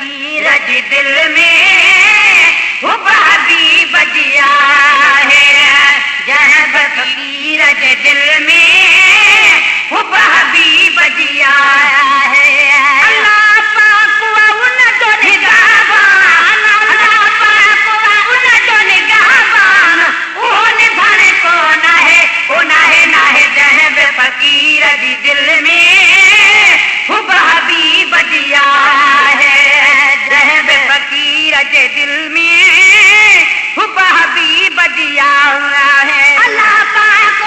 फकीर जी दिल में हुब हबीब जी आहे जंहिं बि फकीर जे दिल में हुब हबीब जी आहे अल्लाह पाक उन जो निगाहबान अल्लाह पाक उन जो निगाहबान उहो निभाणे को नाहे जंहिं बि फकीर जी दिल में हुब हबीब जी आहे जंहिं बि फकीर जे दिल में हुब हबीब जी आहे अल्लाह पाक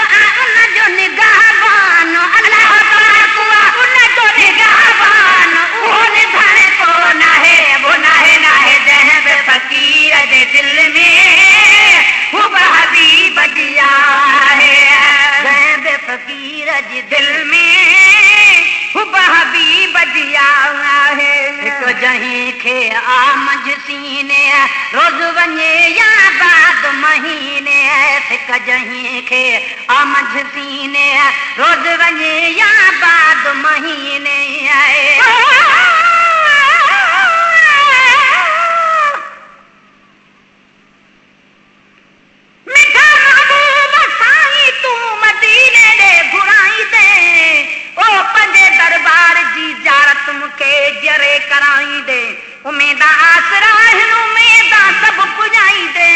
उन जो निगाहबान अल्लाह पाक उन जो निगाहबान उहो निभाणे को नाहे जंहिं बि फकीर जे दिल में हुब हबीब जी आहे जंहिं बि फकीर जी दिल में हुब हबीब जी आहे हिकु जंहिं खे आमज सीने रोज़ वञे या बाद महीने हिकु जंहिं खे आमज सीने रोज़ वञे या बाद महीने मिठा महबूब साईं तूं मदीने ॾे घुराई दे ओ पंहिंजे दरबार जी ज़ियारत मूंखे जरे कराई दे उमेदा आसरा हिन उमेदा सभु पुॼाई दे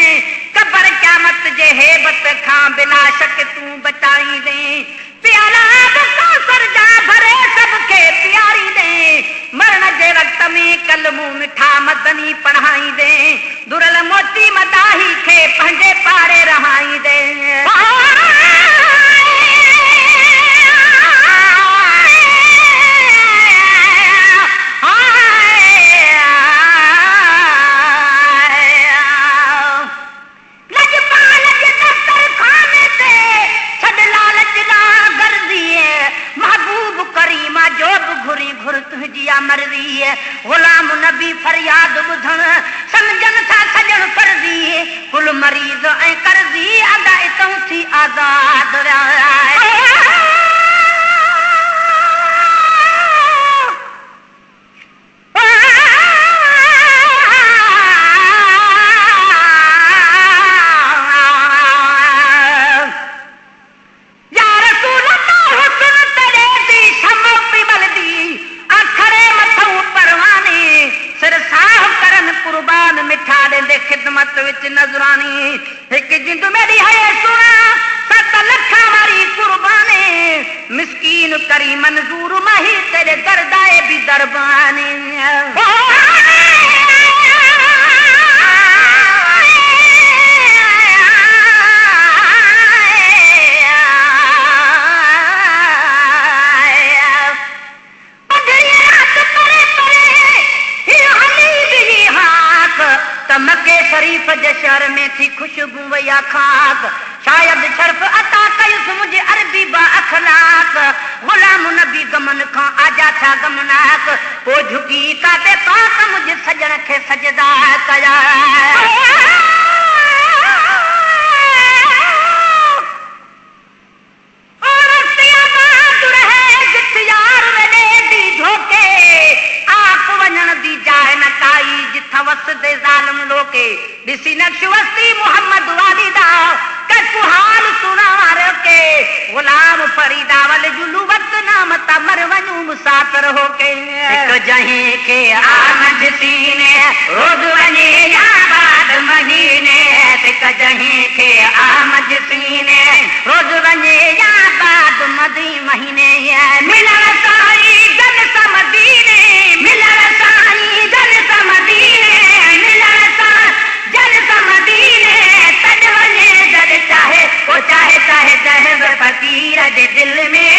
क़बर क़यामत जे हेबत खां बिना शक तूं बचाई दे प्याला कौसर जा भरे सबके प्यारी दे मरण जे वक़्त में कलमू मिठा मदनी पढ़ाई दे दुरल मोती मदाही खे पंहिंजे पाड़े रहाई दे मर्ज़ी गुलाम नबी फरियाद ॿुधण समझन था सजण फर्ज़ी कुल मरीज़ ऐं कर्ज़ी अदा इतों थी आज़ाद खिदमत विच नजरानी हिक जिंद मेरी है सुना 7 लख वारी कुर्बानी मिस्कीन करी मंजूर माही तेरे दरदाए भी दरबानी मके शरीफ जे शहर में थी खुशबू वया खाक शायद शर्फ अता कयुस मुझे अरबी बा अखलाक गुलाम नबी गमन खां आजा था गमनाक ओ झुकी काते पाक मुझे सजण खे सजदा कया वसदे जालिम लोके दिसी नक्शवस्ती मोहम्मद वालिदा कछु हाल सुनार के गुलाम फरीदा वल जुलू वक्त नाम तमर वनु मुसाफिर होके एक जहीं के आमद सीने रोज वने या बाद महीने एक जहीं के आमद सीने रोज वने या बाद मदी महीने मिलन साई जन समदीने मिलन साई जन समदीने चाहे जहर फकीर जे दिल में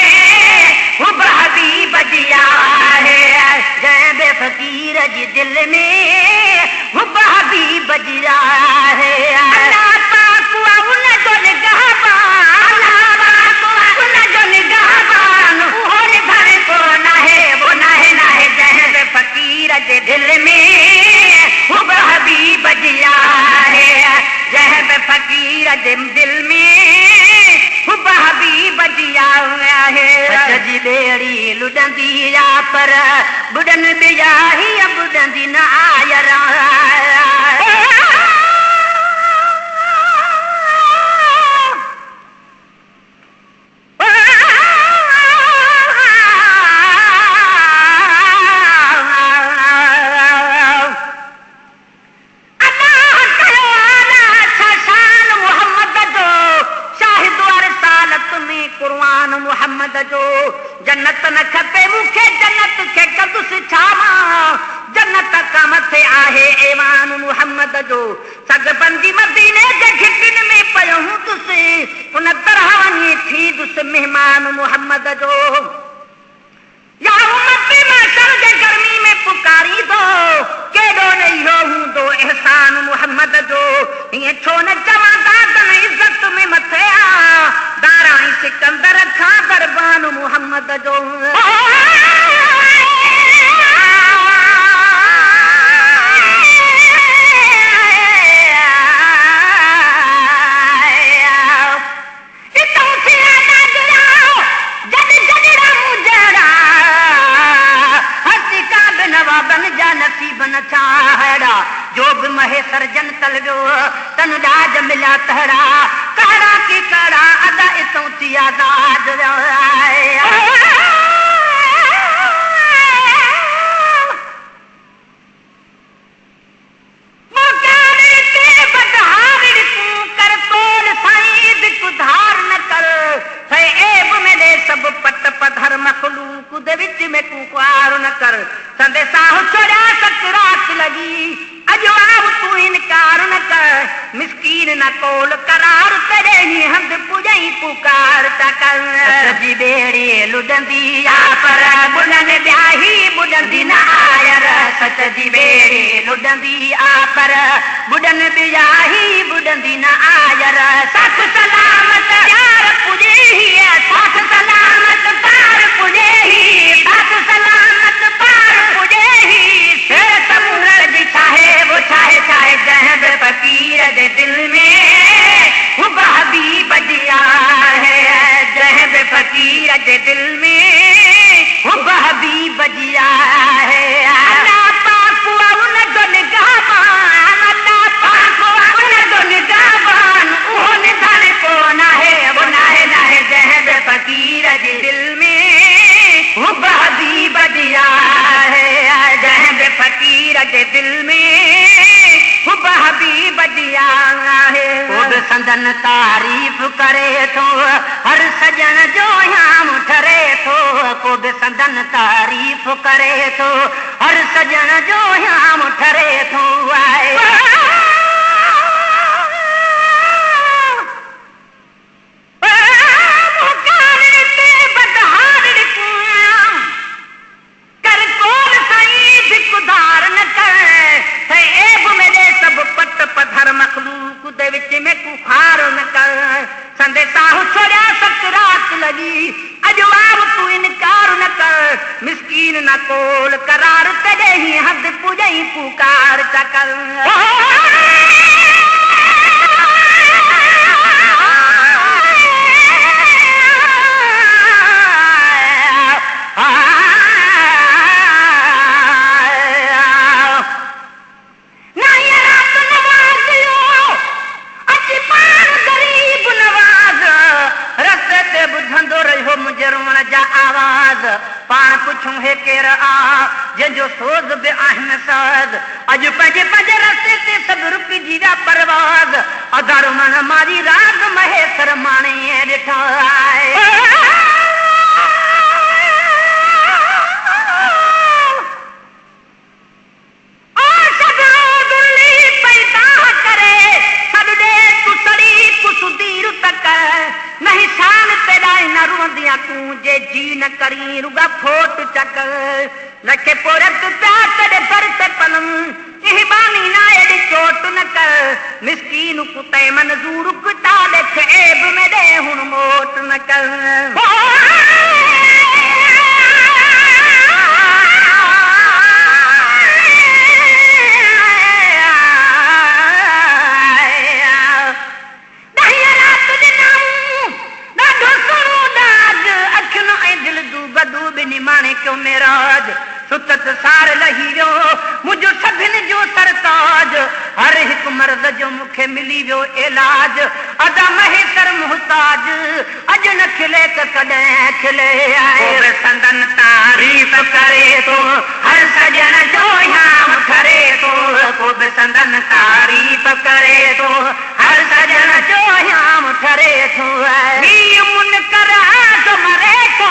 हुब हबीब जी आहे जंहिं फकीर जी दिल में हुब हबीब जी आहे अल्लाह पाक उन जो निगाहबान अल्लाह पाक उन जो निगाहबान उहो निभाणे को नाहे जंहिं फकीर जे दिल में हुब हबीब जी आहे जंहिं फकीर जे दिल में हुब हबीब जी आहे सजी बेड़ी लुडंदी या पर बुडन बिया ही बुडंदी न मथे आहे ऐवान मुहम्मद जो सगबंदी मदीने जे घिटिन में पयो हूंदुसि उन तरह वञी थींदुसि महिमान मुहम्मद जो या उम्मती महशर जे गर्मी में पुकारी दो केॾो न इहो हूंदो एहसान मुहम्मद जो ईअं छो न चवां दादन इज़त में मथे आ दाराई सिकंदर खां दरबान मुहम्मद जो नसीब न छाड़ा जो भी महे सर्जन तलवियो तन डाज मिला तहड़ा कहड़ा की कड़ा अदा इतों थी आजाद सब पट पधर मखलूक दे विच में कुकार न कर संदेशा हो छोड़ा सकरात लगी अजवाब तू इनकार न कर मिस्कीन न कोल करार तेरे ही हंद पुजई पुकार तकर सजी बेड़ी लुडंदी आ पर बुलन ब्याही बुडंदी न आयर सजी बेड़ी लुडंदी आ पर बुडन ब्याही बुडंदी न आयर सत सलामत यार पुजे ही सत सलामत पार पुजे ही सत सलामत पार पुजे ही फिर समुद्र जी चाहे वो चाहे चाहे जहद फकीर दे दिल में हुब हबीब जिया है जहद फकीर दे दिल में हुब हबीब जिया है अल्लाह पाक उन दुन गाबान अल्लाह पाक उन दुन गाबान उन धन को ना है वो ना है जहद फकीर दे दिल में हुब हबीब जिया है जहद फकीर के दिल में हुब हबीब जिया है खुद संदन तारीफ करे तो हर सजन जो याम ठरे तो खुद संदन तारीफ करे तो हर सजन जो याम ठरे तो आए संदेशा हो छोड़ा सकरात लगी अजवाब तू इनकार न कर मिस्कीन न कोल करार तेरे ही हद पुजई पुकार चकर पान पुछूं हे केर आ जंहिंजो सोज़ बि आहिनि साज़ अॼु पंहिंजे पंहिंजे रस्ते ते सभु रुकिजी विया परवाज़ अदर मन मारी राग महेसर माणे ॾिठा आहे नहीं शान तेरा न रुंदिया तू जे जी न करी रुगा फोट चक रखे पोरत प्यार तेरे पर से पलम इहबानी ना एडी चोट न कर मिस्कीन कुते मंजूर कुता देख ऐब में दे हुन मोट न कर माने क्यों मेराज सुतत सार लही वियो मुझो सभिन जो सरताज हर हिक मर्द जो मुखे मिली वियो इलाज अदा महेसर मुहताज अज न खिले त कॾहिं खिले आए संदन तारीफ़ करे तो हर सजन जो याम ठरे तो को बि संदन तारीफ़ करे तो हर सजन जो याम ठरे तो मुनकर आज मरे तो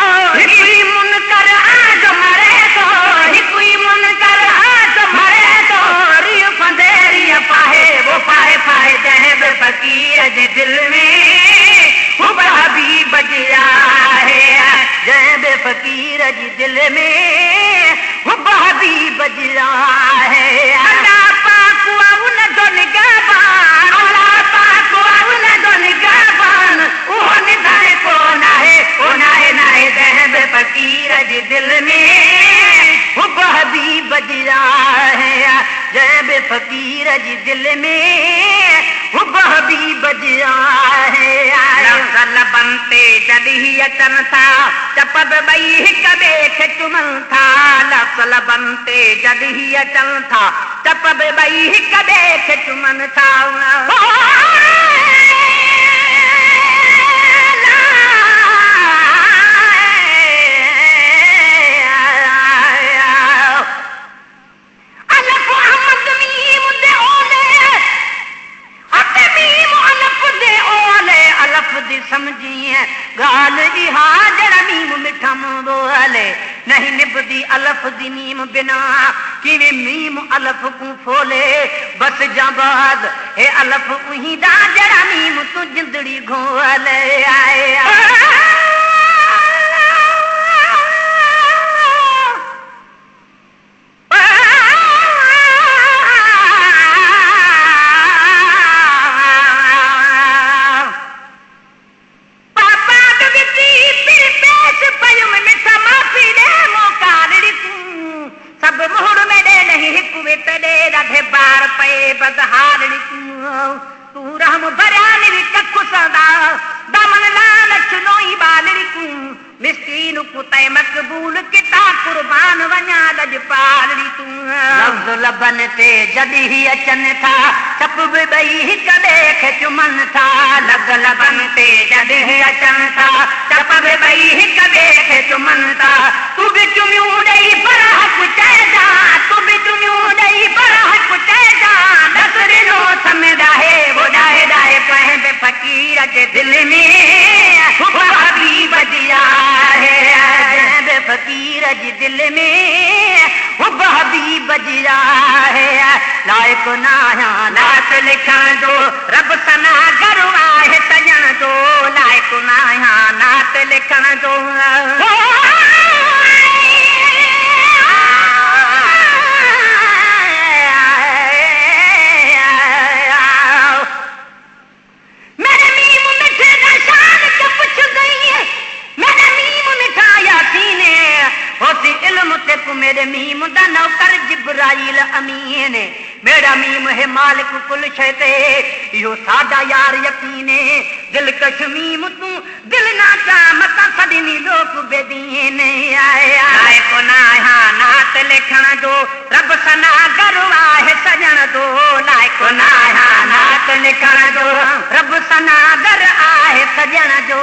मुनकर आज मरे तो मुनकर आज मरे तो दिल में हुब हबीब जी आहे जंहिं बे फ़क़ीर जी दिल में हुब हबीब जी आहे अल्लाह पाक उन जो निगहबान अल्लाह पाक उन जो निगहबान उहो निधाए कोन आहे नाहे जंहिं बे फ़क़ीर जी दिल में हुब हबीब जी आहे जंहिं बे फ़क़ीर जी दिल में हुब हबीब जी आहे लबनि ते जॾहिं अचनि था चप ॿई हिक ॿिए खे चुमनि था लबनि ते जॾहिं अचनि था चप ॿई हिक ॿिए खे चुमनि था समझी गाल इहा जरा मीम मिठम बोले नहीं निभदी अलफ दी मीम बिना किवे मीम अलफ को फोले बस जबाद हे अलफ उही दा जरा मीम तू जिंदड़ी घोले आए तू रहम भरिया कखु सदा दमन लालच नोई बालड़ी तूं मिस्कीन को तय मक़बूल किता कुर्बान वञा लज पालड़ी तूं लफ्ज़ लबन ते जॾहिं अचनि था चप ॿई हिक ॿिए खे चुमनि था लग लबन ते जॾहिं अचनि था चप ॿई हिक ॿिए खे चुमनि था तूं बि चुमियूं ॾेई पर हक़ चइजा तूं बि चुमियूं ॾेई पर हक़ चइजा दस ॾिनो समें ॾाहे वो ॾाहे ॾाहे कंहिं बि फ़क़ीर जे दिल में हुब हबीब जी आहे जंहिं बि फ़क़ीर जी दिल में हुब हबीब जी आहे लाइक़ न आहियां नात लिखण जो रब सना गरु आहे सॼण जो लाइक़ न आहियां नात लिखण जो मेरे मीम दा नौकर जिब्राइल अमीन मेरा मीम है मालिक कुल शै ते इहो साडा यार यकीन दिलकश मीम तू दिल ना चा मता सदनी लोक बेदीन आए को ना नात लिखण जो रब सना गरु आहे सजण जो लाए को ना नात लिखण जो रब सना गर आहे सजण जो